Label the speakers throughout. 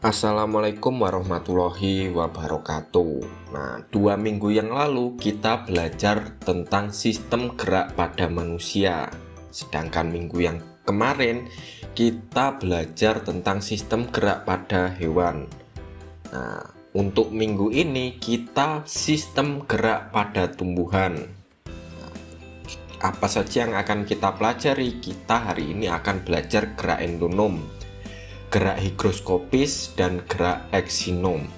Speaker 1: Assalamualaikum warahmatullahi wabarakatuh. Nah, 2 minggu yang lalu kita belajar tentang sistem gerak pada manusia. Sedangkan minggu yang kemarin kita belajar tentang sistem gerak pada hewan. Nah, untuk minggu ini kita sistem gerak pada tumbuhan. Apa saja yang akan kita pelajari? Kita hari ini akan belajar gerak endonom, gerak higroskopis, dan gerak eksinom.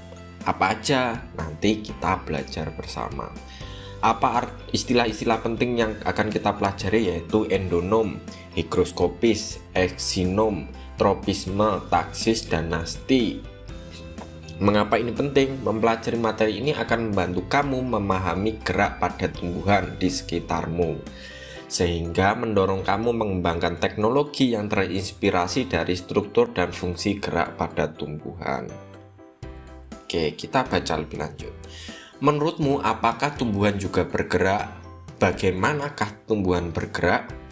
Speaker 1: Apa aja? Nanti kita belajar bersama. Apa istilah-istilah penting yang akan kita pelajari, yaitu endonom, higroskopis, eksinom, tropisme, taksis, dan nasti. Mengapa ini penting? Mempelajari materi ini akan membantu kamu memahami gerak pada tumbuhan di sekitarmu, sehingga mendorong kamu mengembangkan teknologi yang terinspirasi dari struktur dan fungsi gerak pada tumbuhan. Oke, kita baca lebih lanjut. Menurutmu, apakah tumbuhan juga bergerak? Bagaimanakah tumbuhan bergerak?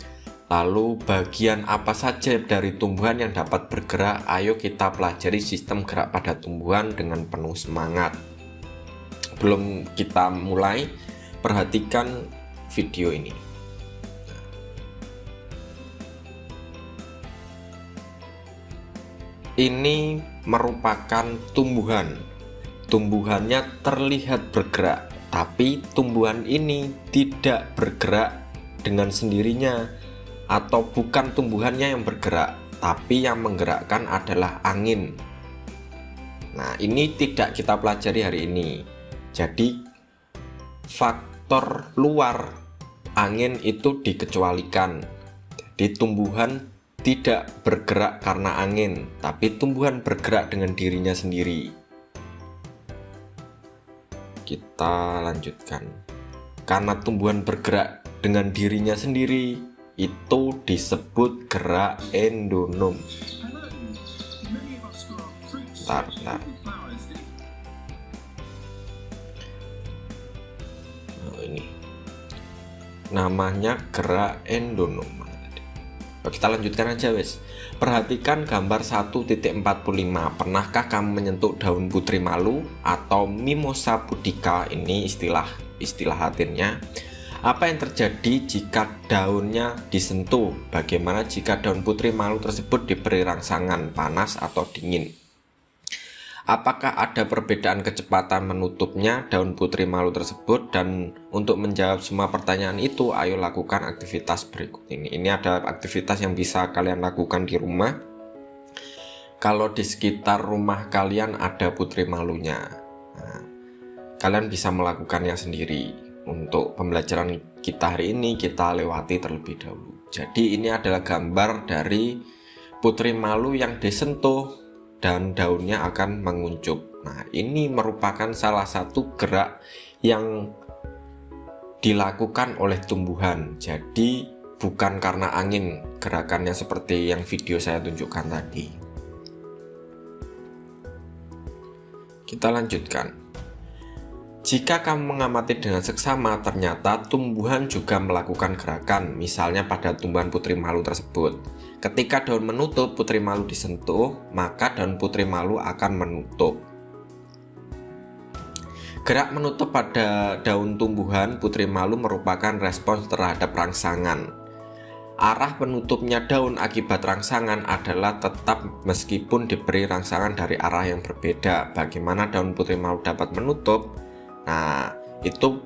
Speaker 1: Lalu bagian apa saja dari tumbuhan yang dapat bergerak? Ayo kita pelajari sistem gerak pada tumbuhan dengan penuh semangat. Sebelum kita mulai, perhatikan video ini. Ini merupakan tumbuhan. Tumbuhannya terlihat bergerak, tapi tumbuhan ini tidak bergerak dengan sendirinya, atau bukan tumbuhannya yang bergerak, tapi yang menggerakkan adalah angin. Nah, ini tidak kita pelajari hari ini. Jadi faktor luar, angin, itu dikecualikan. Jadi tumbuhan tidak bergerak karena angin, tapi tumbuhan bergerak dengan dirinya sendiri. Kita lanjutkan. Karena tumbuhan bergerak dengan dirinya sendiri, itu disebut gerak endonom. Bentar. Oh, ini namanya gerak endonom. Kita lanjutkan aja wes. Perhatikan gambar 1.45. Pernahkah kamu menyentuh daun putri malu atau Mimosa pudica? Ini istilah latinnya. Apa yang terjadi jika daunnya disentuh? Bagaimana jika daun putri malu tersebut diberi rangsangan panas atau dingin? Apakah ada perbedaan kecepatan menutupnya daun putri malu tersebut? Dan untuk menjawab semua pertanyaan itu, ayo lakukan aktivitas berikut ini. Ini ada aktivitas yang bisa kalian lakukan di rumah. Kalau di sekitar rumah kalian ada putri malunya, nah, kalian bisa melakukannya sendiri. Untuk pembelajaran kita hari ini kita lewati terlebih dahulu. Jadi ini adalah gambar dari putri malu yang disentuh dan daunnya akan menguncup. Nah, ini merupakan salah satu gerak yang dilakukan oleh tumbuhan. Jadi bukan karena angin gerakannya seperti yang video saya tunjukkan tadi. Kita lanjutkan. Jika kamu mengamati dengan seksama, ternyata tumbuhan juga melakukan gerakan, misalnya pada tumbuhan putri malu tersebut. Ketika daun menutup, putri malu disentuh, maka daun putri malu akan menutup. Gerak menutup pada daun tumbuhan putri malu merupakan respons terhadap rangsangan. Arah penutupnya daun akibat rangsangan adalah tetap meskipun diberi rangsangan dari arah yang berbeda. Bagaimana daun putri malu dapat menutup? Nah, itu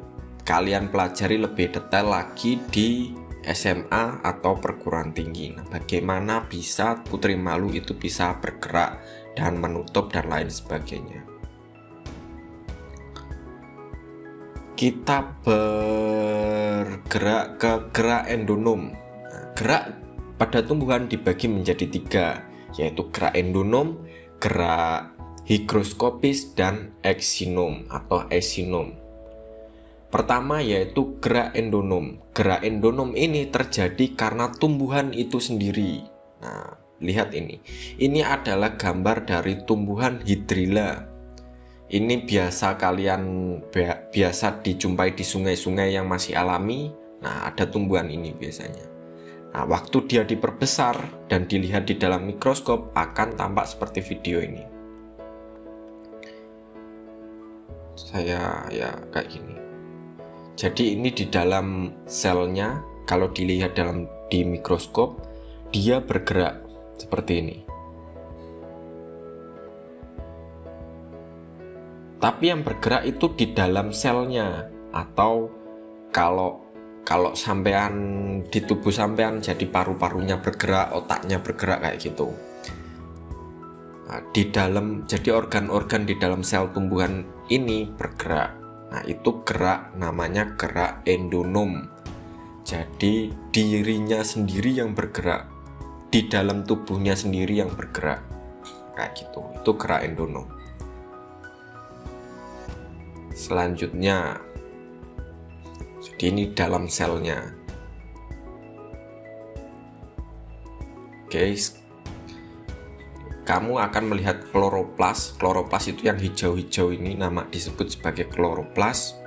Speaker 1: kalian pelajari lebih detail lagi di SMA atau perguruan tinggi. Nah, bagaimana bisa putri malu itu bisa bergerak dan menutup dan lain sebagainya. Kita bergerak ke gerak endonom. Nah, gerak pada tumbuhan dibagi menjadi 3, yaitu gerak endonom, gerak higroskopis, dan eksinom atau esinom. Pertama yaitu gerak endonom. Gerak endonom ini terjadi karena tumbuhan itu sendiri. Nah, lihat ini. Ini adalah gambar dari tumbuhan hidrilla. Ini biasa dijumpai di sungai-sungai yang masih alami. Nah, ada tumbuhan ini biasanya. Nah, waktu dia diperbesar dan dilihat di dalam mikroskop akan tampak seperti video ini. saya ya kayak gini. Jadi ini di dalam selnya, kalau dilihat di mikroskop, dia bergerak seperti ini. Tapi yang bergerak itu di dalam selnya, atau kalau sampean di tubuh sampean jadi paru-parunya bergerak, otaknya bergerak kayak gitu. Nah, jadi organ-organ di dalam sel tumbuhan ini bergerak. Nah, itu gerak namanya gerak endonom. Jadi dirinya sendiri yang bergerak, di dalam tubuhnya sendiri yang bergerak kayak gitu. Itu gerak endonom. Selanjutnya, jadi ini dalam selnya. Guys, kamu akan melihat kloroplas. Kloroplas itu yang hijau-hijau ini, nama disebut sebagai kloroplas.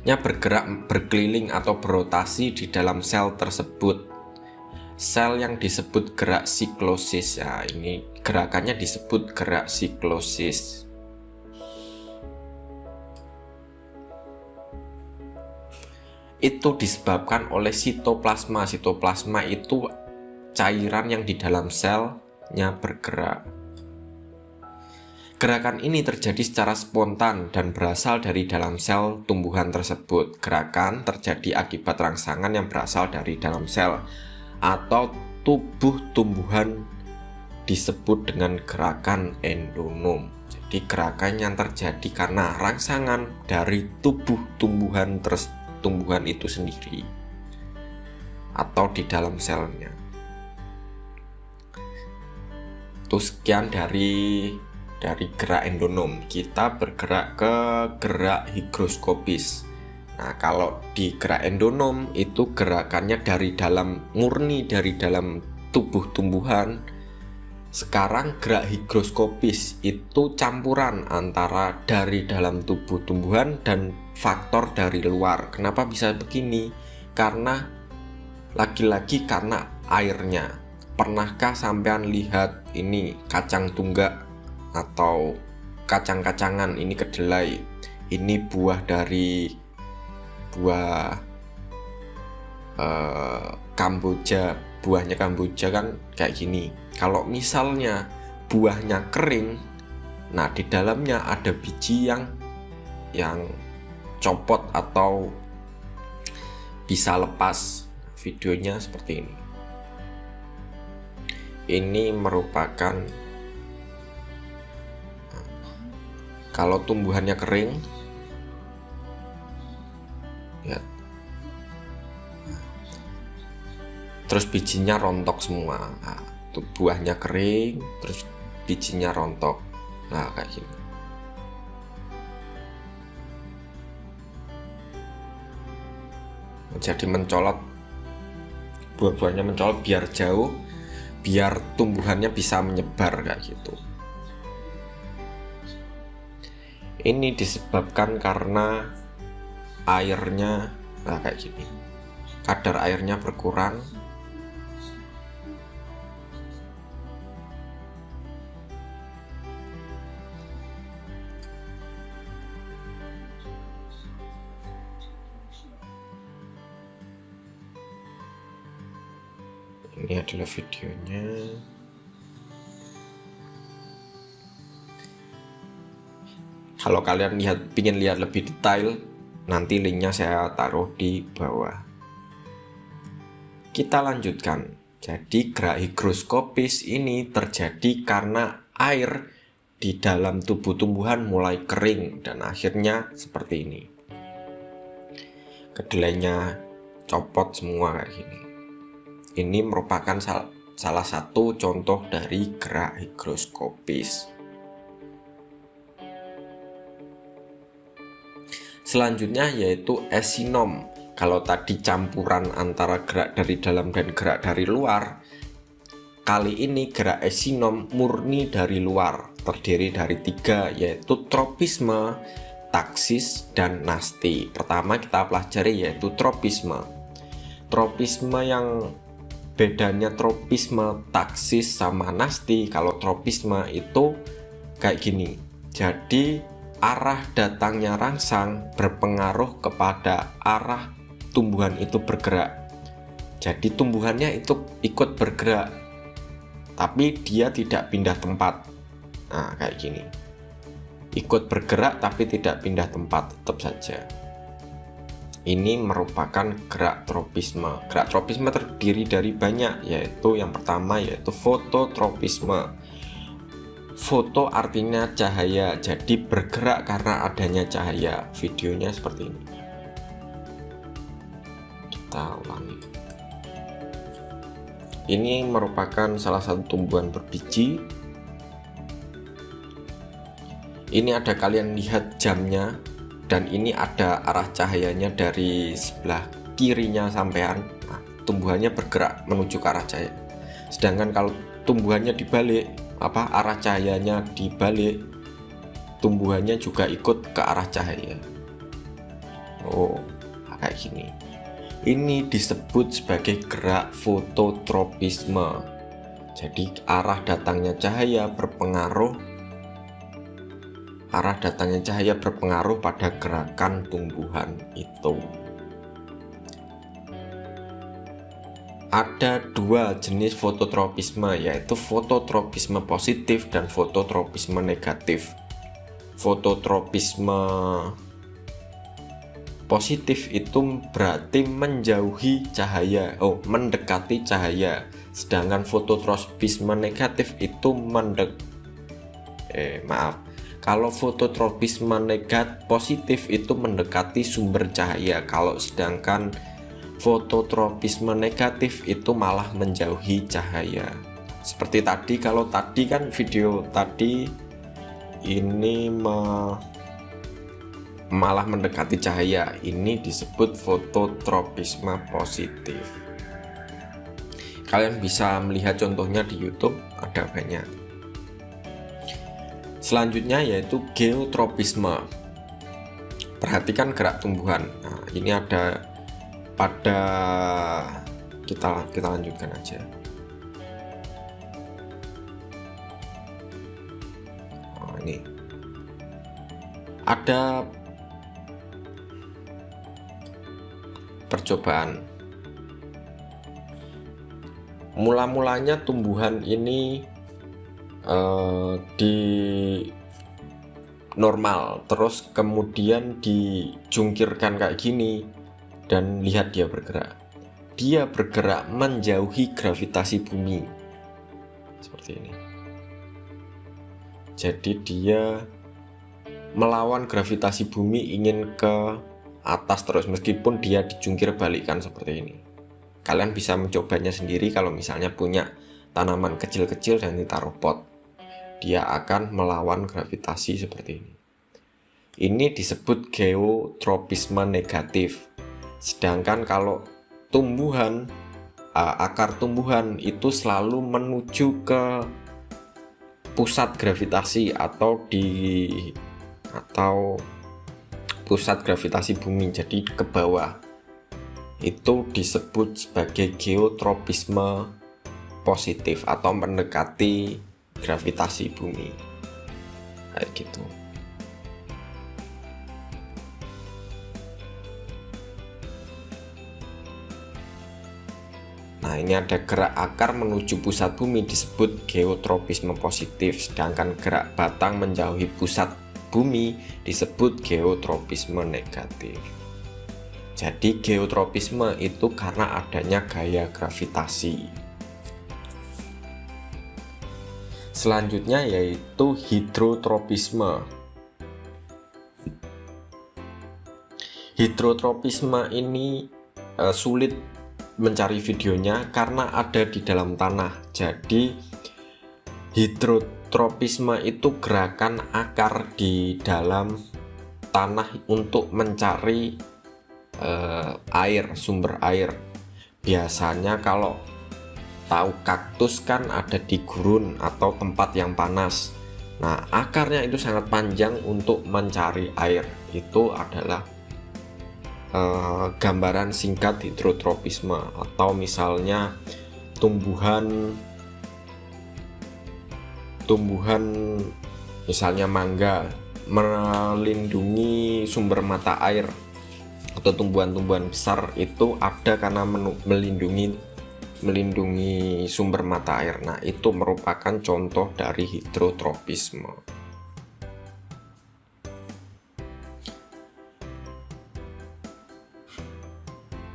Speaker 1: Nya bergerak, berkeliling atau berotasi di dalam sel tersebut. Sel yang disebut gerak siklosis. Ya, ini gerakannya disebut gerak siklosis. Itu disebabkan oleh sitoplasma. Sitoplasma itu cairan yang di dalam selnya bergerak. Gerakan ini terjadi secara spontan dan berasal dari dalam sel tumbuhan tersebut. Gerakan terjadi akibat rangsangan yang berasal dari dalam sel atau tubuh tumbuhan disebut dengan gerakan endonom. Jadi gerakan yang terjadi karena rangsangan dari tubuh tumbuhan itu sendiri atau di dalam selnya. Itu sekian dari gerak endonom. Kita bergerak ke gerak higroskopis. Nah, kalau di gerak endonom itu gerakannya murni dari dalam tubuh tumbuhan. Sekarang gerak higroskopis itu campuran antara dari dalam tubuh tumbuhan dan faktor dari luar. Kenapa bisa begini? Karena lagi-lagi karena airnya. Pernahkah sampean lihat ini kacang tunggak atau kacang-kacangan, ini kedelai, ini Kamboja, buahnya Kamboja kan kayak gini. Kalau misalnya buahnya kering, nah di dalamnya ada biji yang copot atau bisa lepas. Videonya seperti ini. Ini merupakan, kalau tumbuhannya kering, ya, terus bijinya rontok semua. Nah, buahnya kering, terus bijinya rontok. Nah, kayak gini. Jadi mencolot, buah-buahnya mencolot biar jauh, biar tumbuhannya bisa menyebar kayak gitu. Ini disebabkan karena airnya, nah kayak gini, kadar airnya berkurang. Ini adalah videonya. Kalau kalian ingin lihat lebih detail, nanti linknya saya taruh di bawah. Kita lanjutkan. Jadi gerak higroskopis ini terjadi karena air di dalam tubuh tumbuhan mulai kering dan akhirnya seperti ini. Kedelainya copot semua kayak gini. Ini merupakan salah satu contoh dari gerak higroskopis. Selanjutnya yaitu esinom. Kalau tadi campuran antara gerak dari dalam dan gerak dari luar, kali ini gerak esinom murni dari luar, terdiri dari 3, yaitu tropisme, taksis, dan nasti. Pertama kita pelajari yaitu tropisme. Tropisme yang bedanya tropisme, taksis, sama nasti. Kalau tropisme itu kayak gini. Jadi arah datangnya rangsang berpengaruh kepada arah tumbuhan itu bergerak. Jadi tumbuhannya itu ikut bergerak, tapi dia tidak pindah tempat. Nah, kayak gini. Ikut bergerak tapi tidak pindah tempat, tetap saja. Ini merupakan gerak tropisme. Gerak tropisme terdiri dari banyak, yaitu yang pertama yaitu fototropisme. Foto artinya cahaya, jadi bergerak karena adanya cahaya. Videonya seperti ini. Kita ulangi. Ini merupakan salah satu tumbuhan berbiji. Ini ada, kalian lihat jamnya, dan ini ada arah cahayanya dari sebelah kirinya sampean. Nah, tumbuhannya bergerak menuju ke arah cahaya. Sedangkan kalau tumbuhannya dibalik, arah cahayanya dibalik, tumbuhannya juga ikut ke arah cahaya. Oh, kayak gini. Ini disebut sebagai gerak fototropisme. Jadi arah datangnya cahaya berpengaruh pada gerakan tumbuhan itu. Ada dua jenis fototropisme, yaitu fototropisme positif dan fototropisme negatif. Fototropisme positif itu berarti menjauhi cahaya, mendekati cahaya. Sedangkan fototropisme negatif itu kalau fototropisme positif itu mendekati sumber cahaya, sedangkan fototropisme negatif itu malah menjauhi cahaya. Seperti tadi, kalau tadi kan video tadi ini malah mendekati cahaya, ini disebut fototropisme positif. Kalian bisa melihat contohnya di YouTube, ada banyak. Selanjutnya yaitu geotropisme. Perhatikan gerak tumbuhan. Nah, ini ada pada kita lanjutkan aja. Nah, ini ada percobaan. Mula-mulanya tumbuhan ini di normal, terus kemudian dijungkirkan kayak gini, dan lihat dia bergerak menjauhi gravitasi bumi seperti ini. Jadi dia melawan gravitasi bumi, ingin ke atas terus meskipun dia dijungkir balikkan seperti ini. Kalian bisa mencobanya sendiri kalau misalnya punya tanaman kecil-kecil dan ditaruh pot. Dia akan melawan gravitasi seperti ini. Ini disebut geotropisme negatif. Sedangkan kalau tumbuhan, akar tumbuhan itu selalu menuju ke pusat gravitasi atau pusat gravitasi bumi, jadi ke bawah. Itu disebut sebagai geotropisme positif atau mendekati gravitasi bumi, kayak gitu. Nah, ini ada gerak akar menuju pusat bumi disebut geotropisme positif, sedangkan gerak batang menjauhi pusat bumi disebut geotropisme negatif. Jadi geotropisme itu karena adanya gaya gravitasi. Selanjutnya yaitu hidrotropisme. Hidrotropisme ini sulit mencari videonya karena ada di dalam tanah. Jadi hidrotropisme itu gerakan akar di dalam tanah untuk mencari sumber air. Biasanya kalau tahu kaktus kan ada di gurun atau tempat yang panas. Nah, akarnya itu sangat panjang untuk mencari air. Itu adalah gambaran singkat hidrotropisme. Atau misalnya tumbuhan misalnya mangga melindungi sumber mata air atau tumbuhan-tumbuhan besar itu ada karena melindungi sumber mata air. Nah, itu merupakan contoh dari hidrotropisme.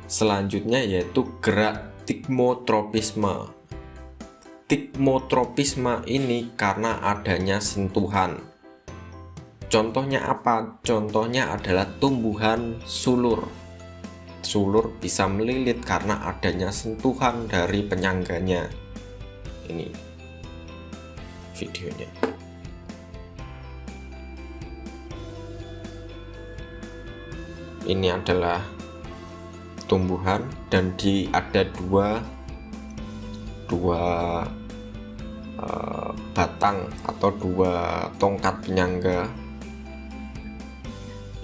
Speaker 1: Selanjutnya yaitu gerak tigmotropisme. Tigmotropisme ini karena adanya sentuhan. Contohnya apa? Contohnya adalah tumbuhan sulur. Sulur bisa melilit karena adanya sentuhan dari penyangganya. Ini videonya. Ini adalah tumbuhan dan ada dua batang atau dua tongkat penyangga.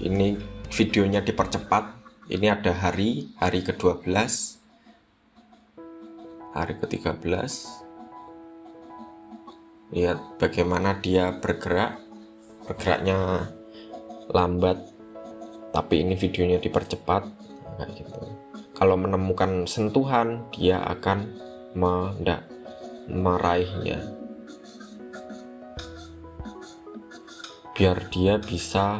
Speaker 1: Ini videonya dipercepat. Ini ada hari ke-12, hari ke-13. Lihat bagaimana dia bergeraknya lambat, tapi ini videonya dipercepat kayak gitu. Kalau menemukan sentuhan, dia akan meraihnya biar dia bisa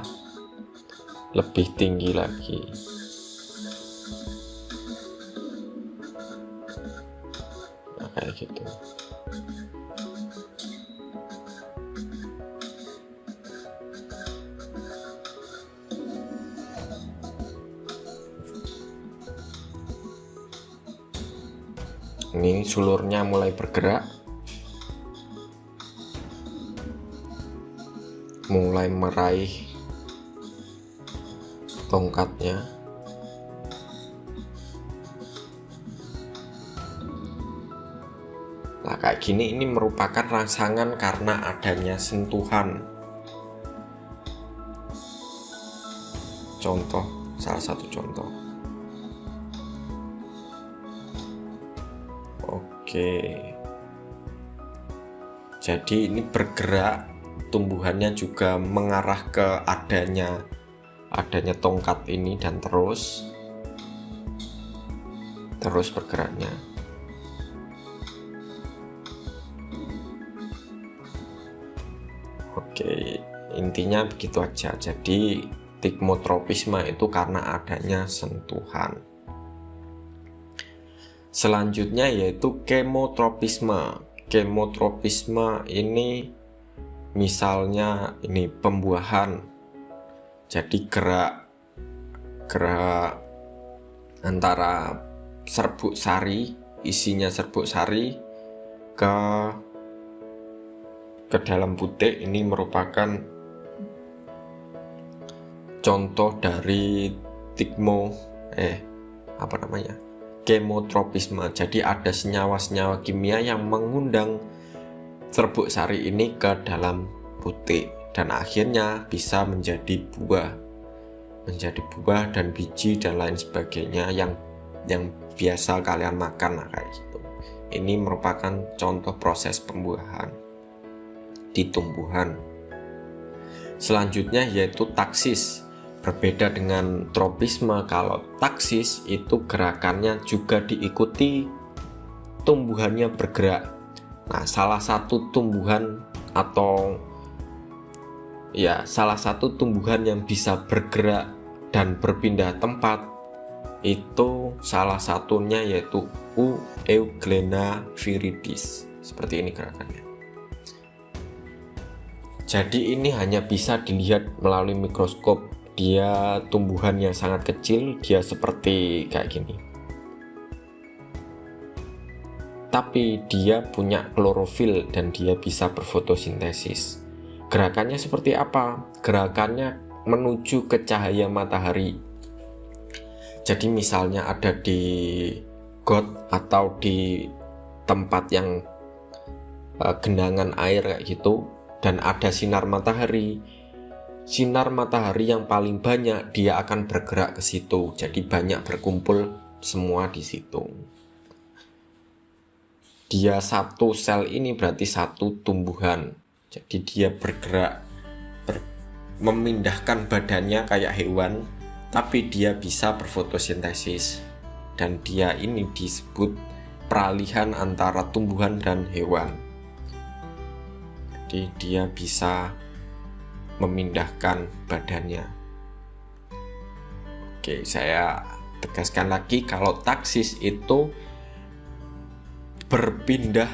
Speaker 1: lebih tinggi lagi. Nah, kayak gitu. Ini sulurnya mulai bergerak, mulai meraih tongkatnya. Nah, kayak gini, ini merupakan rangsangan karena adanya sentuhan. Contoh, salah satu contoh. Oke. Jadi ini bergerak, tumbuhannya juga mengarah ke adanya tongkat ini dan terus bergeraknya. Oke, intinya begitu aja. Jadi tigmotropisme itu karena adanya sentuhan. Selanjutnya yaitu kemotropisme. Kemotropisme ini misalnya ini pembuahan. Jadi gerak antara serbuk sari, isinya serbuk sari ke dalam butik. Ini merupakan contoh dari kemotropisme. Jadi ada senyawa-senyawa kimia yang mengundang serbuk sari ini ke dalam butik dan akhirnya bisa menjadi buah dan biji dan lain sebagainya yang biasa kalian makan. Nah, kayak gitu. Ini merupakan contoh proses pembuahan di tumbuhan. Selanjutnya yaitu taksis. Berbeda dengan tropisme, kalau taksis itu gerakannya juga diikuti tumbuhannya bergerak. Nah, salah satu tumbuhan yang bisa bergerak dan berpindah tempat itu salah satunya yaitu Euglena viridis. Seperti ini gerakannya. Jadi ini hanya bisa dilihat melalui mikroskop. Dia tumbuhan yang sangat kecil, dia seperti kayak gini. Tapi dia punya klorofil dan dia bisa berfotosintesis. Gerakannya seperti apa? Gerakannya menuju ke cahaya matahari. Jadi misalnya ada di got atau di tempat yang genangan air kayak gitu dan ada sinar matahari. Sinar matahari yang paling banyak dia akan bergerak ke situ. Jadi banyak berkumpul semua di situ. Dia satu sel ini berarti satu tumbuhan. Jadi dia bergerak memindahkan badannya kayak hewan, tapi dia bisa berfotosintesis, dan dia ini disebut peralihan antara tumbuhan dan hewan. Jadi dia bisa memindahkan badannya. Oke, saya tegaskan lagi, kalau taksis itu berpindah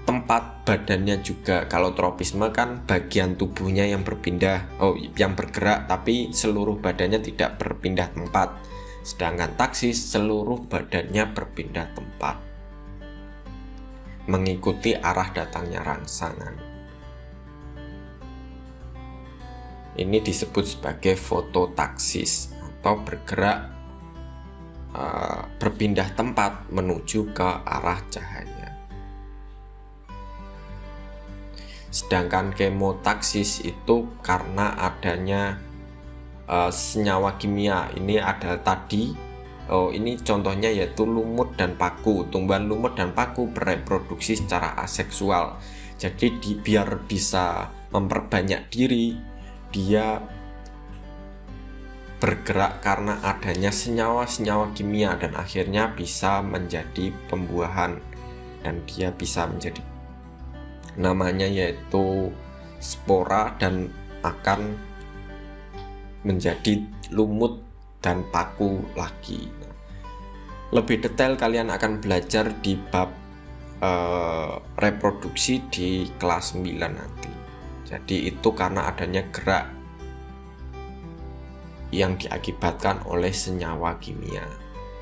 Speaker 1: tempat badannya juga. Kalau tropisme kan bagian tubuhnya yang berpindah, yang bergerak, tapi seluruh badannya tidak berpindah tempat. Sedangkan taksis seluruh badannya berpindah tempat, mengikuti arah datangnya rangsangan. Ini disebut sebagai fototaksis, atau bergerak berpindah tempat menuju ke arah cahaya. Sedangkan kemotaksis itu karena adanya senyawa kimia. Ini ada tadi, ini contohnya yaitu lumut dan paku. Tumbuhan lumut dan paku bereproduksi secara aseksual. Jadi biar bisa memperbanyak diri, dia bergerak karena adanya senyawa-senyawa kimia, dan akhirnya bisa menjadi pembuahan, dan dia bisa menjadi, namanya yaitu spora, dan akan menjadi lumut dan paku lagi. Lebih detail kalian akan belajar di bab reproduksi di kelas 9 nanti. Jadi itu karena adanya gerak yang diakibatkan oleh senyawa kimia.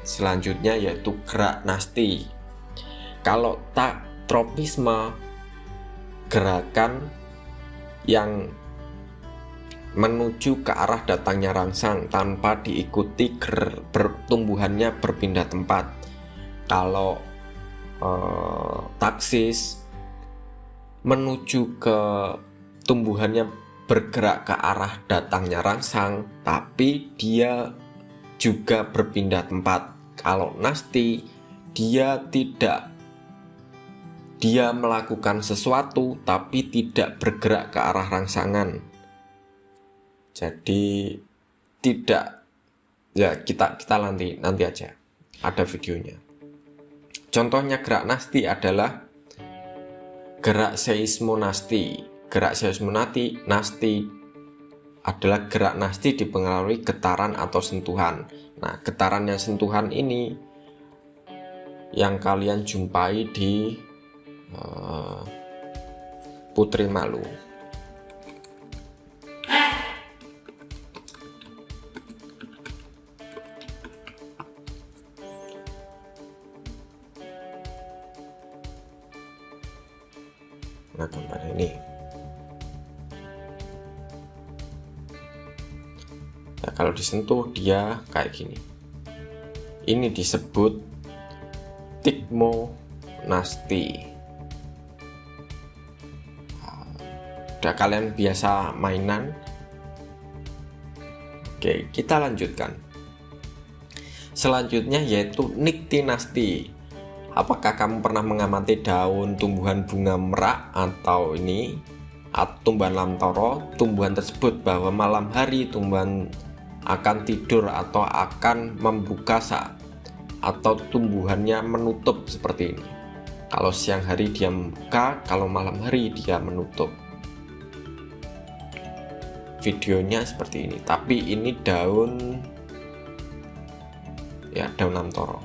Speaker 1: Selanjutnya yaitu gerak nasti. Kalau tak tropisme, gerakan yang menuju ke arah datangnya rangsang tanpa diikuti pertumbuhannya berpindah tempat. Kalau taksis menuju ke tumbuhannya bergerak ke arah datangnya rangsang, tapi dia juga berpindah tempat. Kalau nasti, dia melakukan sesuatu tapi tidak bergerak ke arah rangsangan. Jadi tidak, ya kita nanti aja ada videonya. Contohnya gerak nasti adalah gerak seismonasti. Gerak seismonasti adalah gerak nasti dipengaruhi getaran atau sentuhan. Nah, getaran dan sentuhan ini yang kalian jumpai di Putri Malu. Nah, gambar ini. Nah, kalau disentuh dia kayak gini. Ini disebut tigmonasti. Udah kalian biasa mainan. Oke, kita lanjutkan. Selanjutnya yaitu niktinasti. Apakah kamu pernah mengamati daun tumbuhan bunga merak atau tumbuhan lamtoro? Tumbuhan tersebut bahwa malam hari tumbuhan akan tidur atau akan membuka atau tumbuhannya menutup seperti ini. Kalau siang hari dia membuka, kalau malam hari dia menutup. Videonya seperti ini, tapi ini daun lamtoro.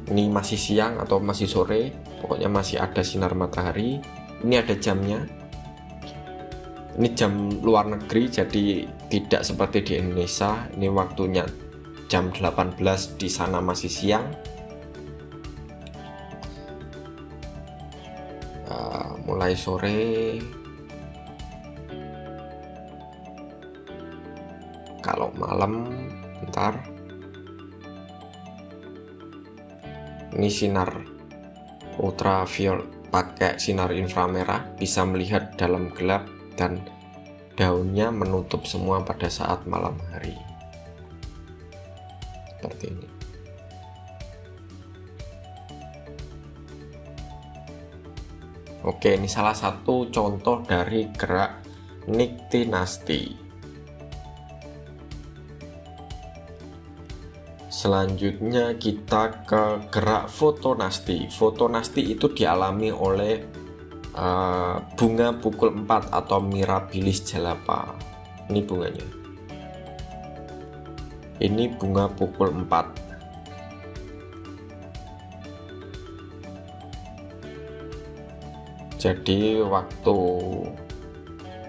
Speaker 1: Ini masih siang atau masih sore, pokoknya masih ada sinar matahari. Ini ada jamnya. Ini jam luar negeri, jadi tidak seperti di Indonesia. Ini waktunya jam 18, di sana masih siang. Mulai sore. Kalau malam, bentar. Ini sinar ultraviolet, pakai sinar inframerah, bisa melihat dalam gelap, dan daunnya menutup semua pada saat malam hari. Seperti ini. Nah, Oke, ini salah satu contoh dari gerak Niktinasti. Selanjutnya kita ke gerak Fotonasti. Fotonasti itu dialami oleh bunga pukul 4 atau Mirabilis jalapa. Ini bunganya. Ini bunga pukul 4. Jadi waktu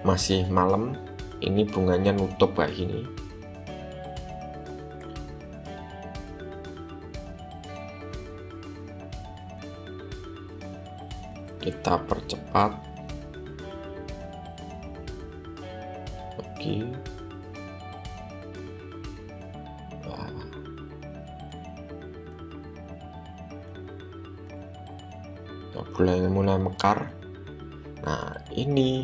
Speaker 1: masih malam ini bunganya nutup kayak gini. Kita percepat. Oke. Mulai mekar. Nah, ini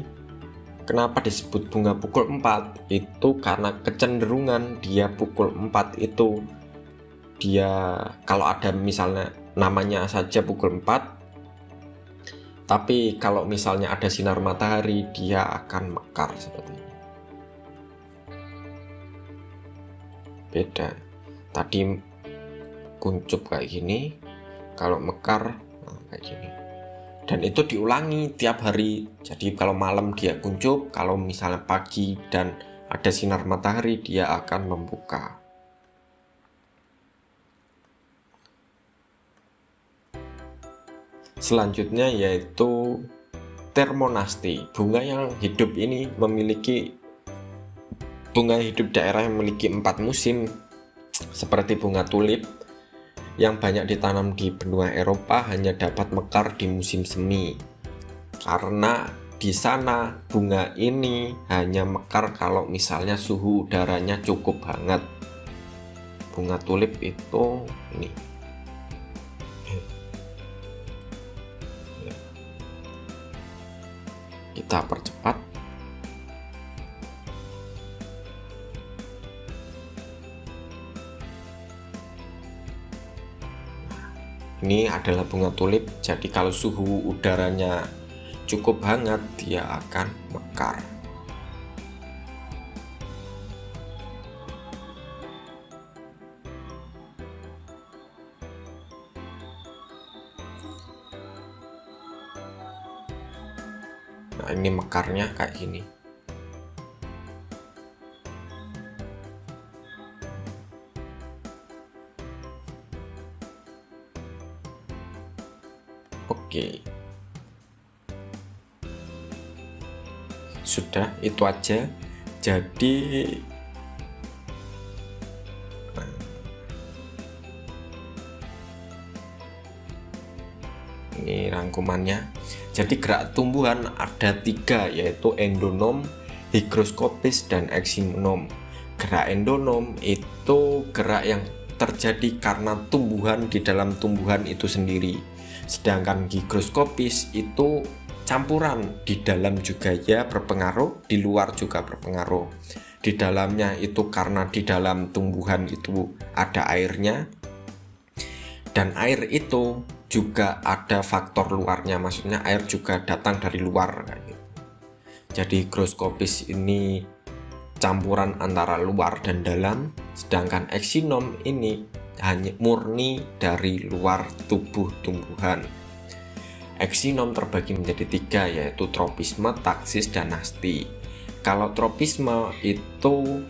Speaker 1: kenapa disebut bunga pukul 4? Itu karena kecenderungan dia pukul 4 itu dia kalau ada misalnya namanya saja pukul 4, tapi kalau misalnya ada sinar matahari dia akan mekar seperti ini. Beda. Tadi kuncup kayak gini, kalau mekar kayak gini. Dan itu diulangi tiap hari. Jadi kalau malam dia kuncup, kalau misalnya pagi dan ada sinar matahari dia akan membuka. Selanjutnya yaitu Termonasti. Bunga yang hidup ini memiliki bunga hidup daerah yang memiliki 4 musim seperti bunga tulip yang banyak ditanam di benua Eropa hanya dapat mekar di musim semi, karena di sana bunga ini hanya mekar kalau misalnya suhu udaranya cukup hangat. Bunga tulip itu ini. Kita percepat. Ini adalah bunga tulip, jadi kalau suhu udaranya cukup hangat dia akan mekar. Nah, ini mekarnya kayak gini. Oke, sudah itu aja. Jadi ini rangkumannya. Jadi gerak tumbuhan ada 3, yaitu endonom, higroskopis, dan eksinom. Gerak endonom itu gerak yang terjadi karena tumbuhan di dalam tumbuhan itu sendiri. Sedangkan higroskopis itu campuran, di dalam juga ya berpengaruh, di luar juga berpengaruh. Di dalamnya itu karena di dalam tumbuhan itu ada airnya, dan air itu juga ada faktor luarnya, maksudnya air juga datang dari luar. Jadi higroskopis ini campuran antara luar dan dalam, sedangkan eksinom ini hanya murni dari luar tubuh tumbuhan. Eksinom terbagi menjadi 3, yaitu tropisme, taksis, dan nasti. Kalau tropisme itu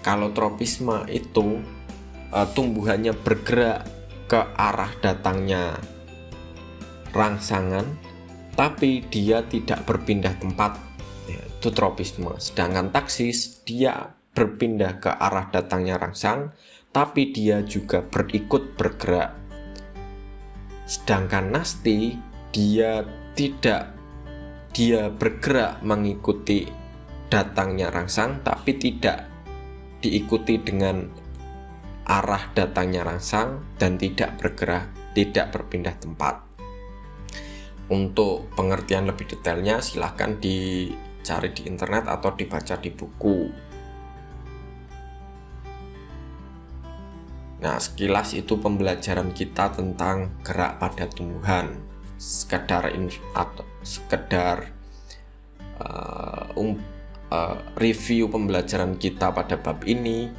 Speaker 1: kalau tropisme itu tumbuhannya bergerak ke arah datangnya rangsangan, tapi dia tidak berpindah tempat, itu tropisme. Sedangkan taksis dia berpindah ke arah datangnya rangsang, tapi dia juga berikut bergerak. Sedangkan nasti dia tidak, dia bergerak mengikuti datangnya rangsang, tapi tidak diikuti dengan arah datangnya rangsang dan tidak bergerak, tidak berpindah tempat. Untuk pengertian lebih detailnya silahkan dicari di internet atau dibaca di buku. Nah, sekilas itu pembelajaran kita tentang gerak pada tumbuhan. Sekedar review pembelajaran kita pada bab ini.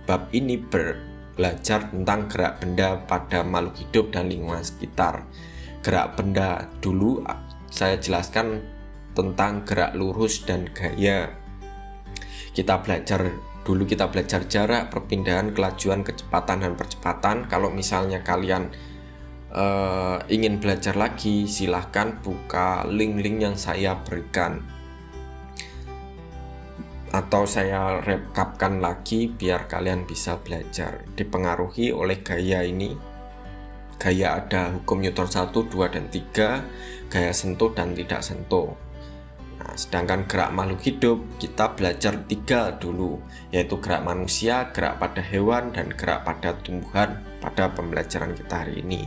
Speaker 1: Bab ini belajar tentang gerak benda pada makhluk hidup dan lingkungan sekitar. Gerak benda dulu saya jelaskan tentang gerak lurus dan gaya. Kita belajar jarak, perpindahan, kelajuan, kecepatan, dan percepatan. Kalau misalnya kalian ingin belajar lagi, silahkan buka link-link yang saya berikan, atau saya rekapkan lagi biar kalian bisa belajar. Dipengaruhi oleh gaya ini. Gaya ada hukum Newton 1, 2, dan 3, gaya sentuh dan tidak sentuh. Nah, sedangkan gerak makhluk hidup kita belajar 3 dulu, yaitu gerak manusia, gerak pada hewan, dan gerak pada tumbuhan pada pembelajaran kita hari ini.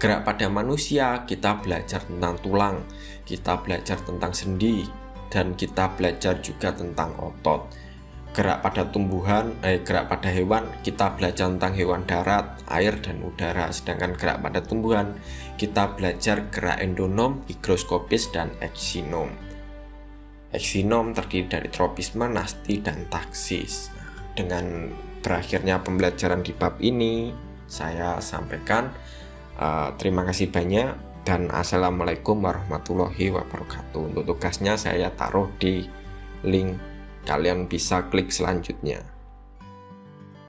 Speaker 1: Gerak pada manusia kita belajar tentang tulang, kita belajar tentang sendi, dan kita belajar juga tentang otot. Gerak pada gerak pada hewan kita belajar tentang hewan darat, air, dan udara. Sedangkan gerak pada tumbuhan kita belajar gerak endonom, higroskopis, dan eksinom. Eksinom terdiri dari tropisme, nasti, dan taksis. Dengan berakhirnya pembelajaran di bab ini, saya sampaikan terima kasih banyak dan assalamualaikum warahmatullahi wabarakatuh. Untuk tugasnya saya taruh di link, kalian bisa klik selanjutnya.